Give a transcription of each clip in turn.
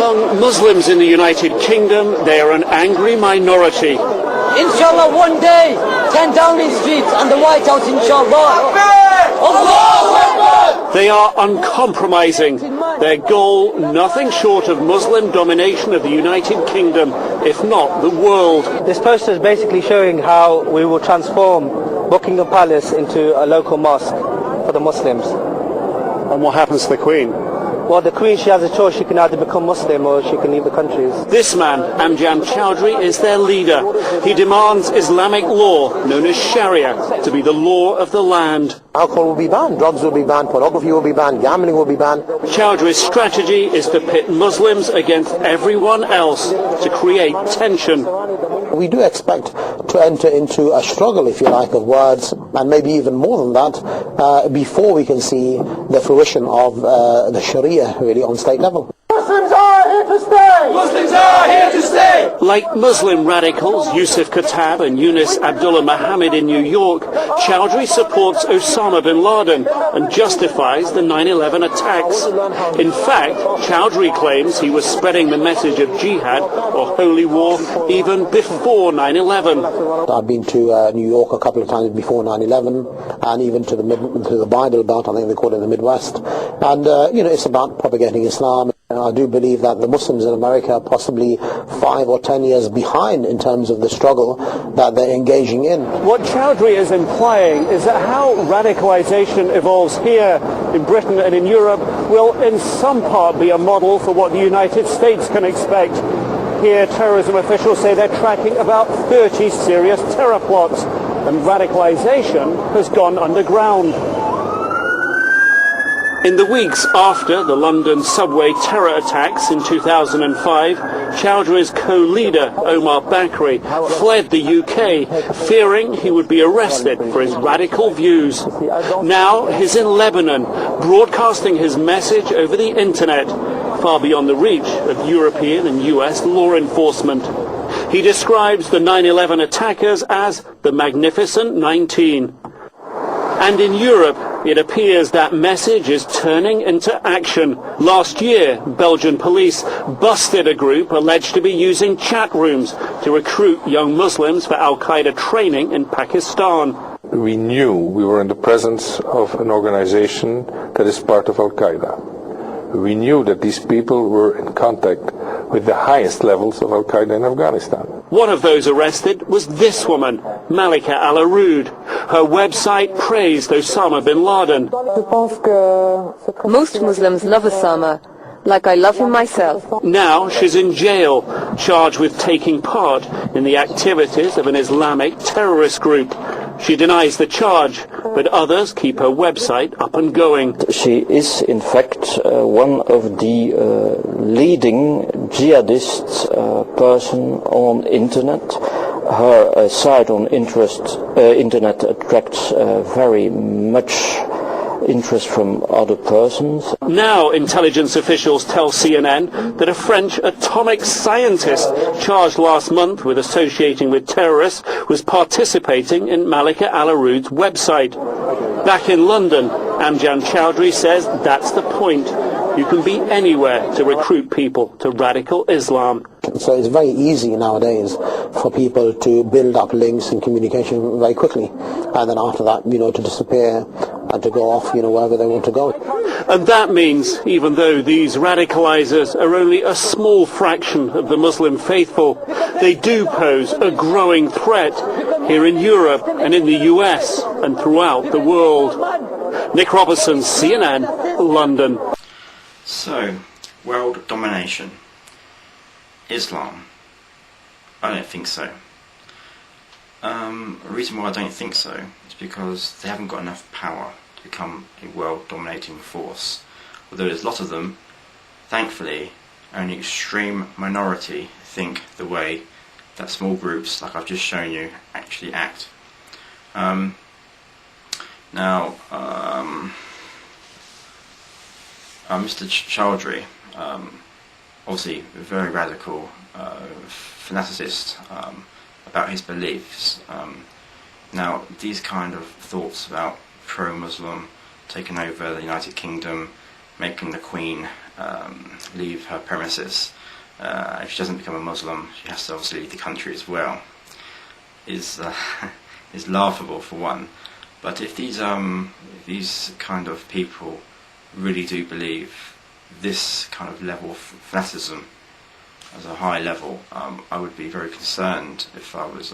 Among Muslims in the United Kingdom, they are an angry minority. Inshallah, one day, 10 Downing Street and the White House, inshallah. They are uncompromising. Their goal, nothing short of Muslim domination of the United Kingdom, if not the world. This poster is basically showing how we will transform Buckingham Palace into a local mosque for the Muslims. And what happens to the Queen? Well, the Queen, she has a choice. She can either become Muslim or she can leave the countries. This man, Amjan Chowdhury, is their leader. He demands Islamic law, known as Sharia, to be the law of the land. Alcohol will be banned, drugs will be banned, pornography will be banned, gambling will be banned. Chowdhury's strategy is to pit Muslims against everyone else to create tension. We do expect to enter into a struggle, if you like, of words, and maybe even more than that, before we can see the fruition of the Sharia really on state level. Muslims are here to stay! Muslims are here to stay! Like Muslim radicals Yusuf Khattab and Yunus Abdullah Mohammed in New York, Chowdhury supports Osama bin Laden and justifies the 9/11 attacks. In fact, Chowdhury claims he was spreading the message of jihad or holy war even before 9/11. I've been to New York a couple of times before 9/11, and even to the Bible Belt, I think they call it the Midwest. And it's about propagating Islam. I do believe that the Muslims in America are possibly 5 or 10 years behind in terms of the struggle that they're engaging in. What Chowdhury is implying is that how radicalization evolves here in Britain and in Europe will in some part be a model for what the United States can expect. Here, terrorism officials say they're tracking about 30 serious terror plots, and radicalization has gone underground. In the weeks after the London subway terror attacks in 2005, Chowdhury's co-leader, Omar Bakri, fled the UK, fearing he would be arrested for his radical views. Now he's in Lebanon, broadcasting his message over the internet, far beyond the reach of European and US law enforcement. He describes the 9/11 attackers as the Magnificent 19. And in Europe, it appears that message is turning into action. Last year, Belgian police busted a group alleged to be using chat rooms to recruit young Muslims for Al-Qaeda training in Pakistan. We knew we were in the presence of an organization that is part of Al-Qaeda. We knew that these people were in contact with the highest levels of Al-Qaeda in Afghanistan. One of those arrested was this woman, Malika Al-Aroud. Her website praised Osama bin Laden. Most Muslims love Osama, like I love him myself. Now she's in jail, charged with taking part in the activities of an Islamic terrorist group. She denies the charge, but others keep her website up and going. She is, in fact, one of the leading jihadist person on internet. Her site on internet attracts very much interest from other persons. Now intelligence officials tell CNN that a French atomic scientist charged last month with associating with terrorists was participating in Malika Al-Aroud's website. Back in London, Amjan Chowdhury says that's the point. You can be anywhere to recruit people to radical Islam. So it's very easy nowadays for people to build up links and communication very quickly, and then after that, to disappear and to go off, wherever they want to go. And that means, even though these radicalizers are only a small fraction of the Muslim faithful, they do pose a growing threat here in Europe and in the US and throughout the world. Nick Robertson, CNN, London. So, world domination. Islam. I don't think so. The reason why I don't think so is because they haven't got enough power to become a world dominating force. Although there's a lot of them, thankfully only an extreme minority think the way that small groups, like I've just shown you, actually act. Mr. Chowdhury, obviously very radical, fanaticist about his beliefs. Now, these kind of thoughts about pro-Muslim taking over the United Kingdom making the Queen leave her premises. If she doesn't become a Muslim, she has to obviously leave the country as well. Is laughable for one. But if these kind of people really do believe this kind of level of fanaticism as a high level, I would be very concerned if I was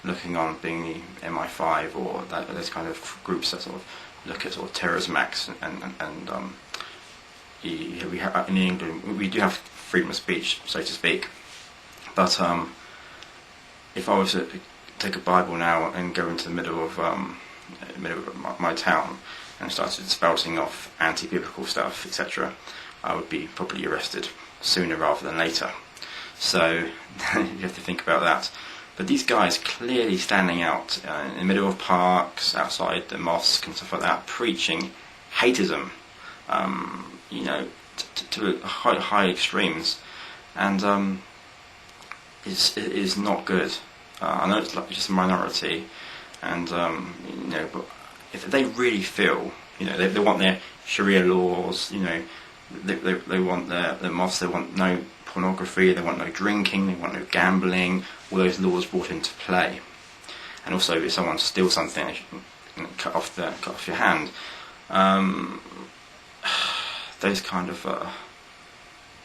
looking on being the MI5 or those kind of groups that sort of look at sort of terrorism acts and we have, in England we do have freedom of speech, so to speak, but if I was to take a Bible now and go into the middle of my town and started spouting off anti-biblical stuff, etc., I would be probably arrested sooner rather than later. So you have to think about that. But these guys clearly standing out in the middle of parks, outside the mosque and stuff like that, preaching hateism, to high extremes, and it is not good. I know it's like just a minority, and but if they really feel, they want their Sharia laws, they want their mosques, they want no pornography, they want no drinking, they want no gambling, all those laws brought into play. And also, if someone steals something, they should cut off your hand. Those kind of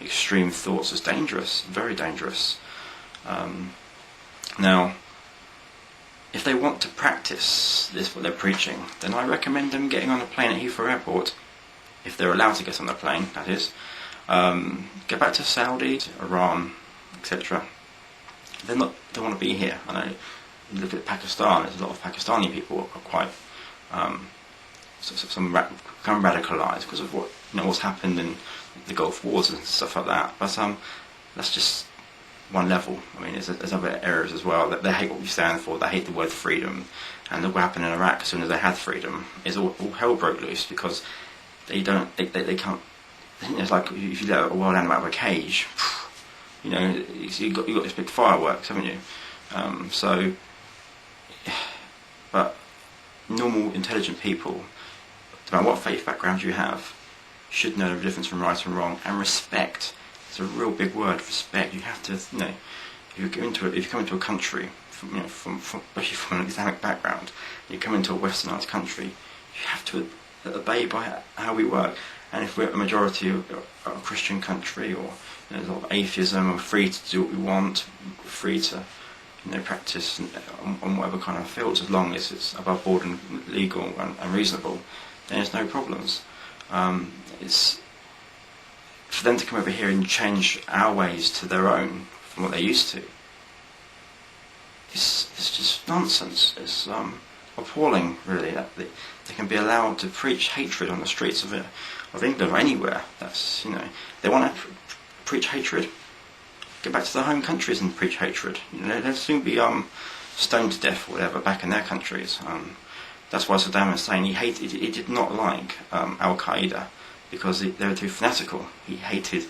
extreme thoughts is dangerous, very dangerous. Now, if they want to practice this, what they're preaching, then I recommend them getting on a plane at Heathrow Airport, if they're allowed to get on the plane, that is. Get back to Saudi, Iran, etc. They want to be here. I know. You look at Pakistan. There's a lot of Pakistani people who are quite some become radicalised because of what's happened in the Gulf Wars and stuff like that. But that's just one level. I mean, there's other areas as well that they hate what we stand for. They hate the word freedom. And look what happened in Iraq as soon as they had freedom. Is all hell broke loose because they can't. It's like if you let a wild animal out of a cage, you got this big fireworks, haven't you? But normal, intelligent people, no matter what faith background you have, should know the difference from right and wrong, and respect. It's a real big word, respect. You have to, if you come into a country, especially from an Islamic background, you come into a westernized country, you have to obey by how we work. And if we're a majority of a Christian country, or there's a lot of atheism, we're free to do what we want, we're free to practice on whatever kind of fields, as long as it's above board and legal and reasonable, then there's no problems. It's for them to come over here and change our ways to their own from what they're used to. It's just nonsense. It's appalling, really, that they can be allowed to preach hatred on the streets of England or anywhere. That's they want to preach hatred. Get back to their home countries and preach hatred. They'll soon be stoned to death or whatever back in their countries. That's why Saddam Hussein, he did not like Al Qaeda because they were too fanatical. He hated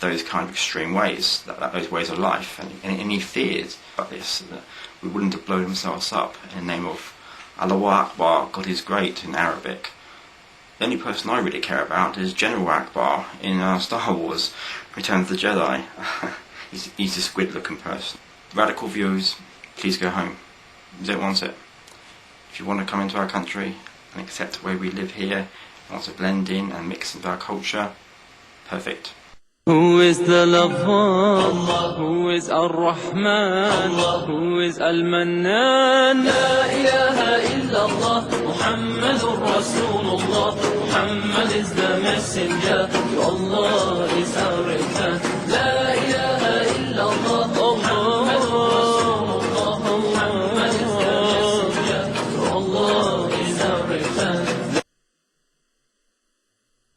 those kind of extreme ways, those ways of life, and he feared about this, that we wouldn't have blown themselves up in the name of Allahu Akbar, God is great in Arabic. The only person I really care about is General Akbar in Star Wars, Return of the Jedi. He's a squid-looking person. Radical views, please go home. You don't want it. If you want to come into our country and accept the way we live here, and want to blend in and mix into our culture, perfect. Who is the lover? Who is Ar-Rahman? Who is Al-Mannan? La ilaha illallah, Muhammadur Rasulullah. Muhammad is the messenger to Allah.